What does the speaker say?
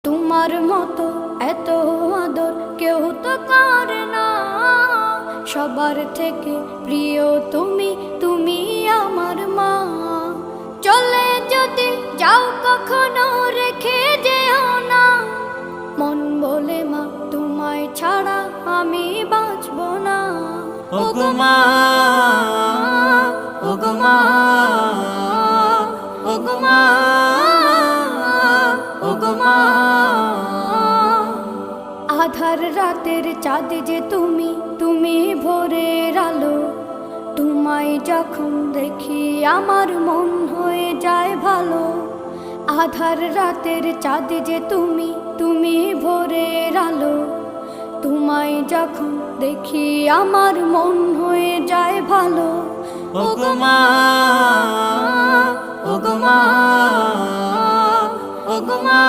তোমার মতো এত আদর কেউ তো করে না। সবার থেকে প্রিয় তুমি, তুমি আমার মা। চলে যদি যাও কখনো রেখে যেও না, মন বলে মা তোমায় ছাড়া আমি বাঁচব না। ওগো মা, ওগো মা, ওগো মা, ওগো মা। আধার রাতের চাঁদ যে তুমি, তুমি ভোরের আলো। তোমায় যখন দেখি আমার মন হয়ে যায় ভালো। আধার রাতের চাঁদ যে তুমি, তুমি ভোরের আলো। তোমায় যখন দেখি আমার মন হয়ে যায় ভালো। ওগো মা, ওগো মা, ওগো মা।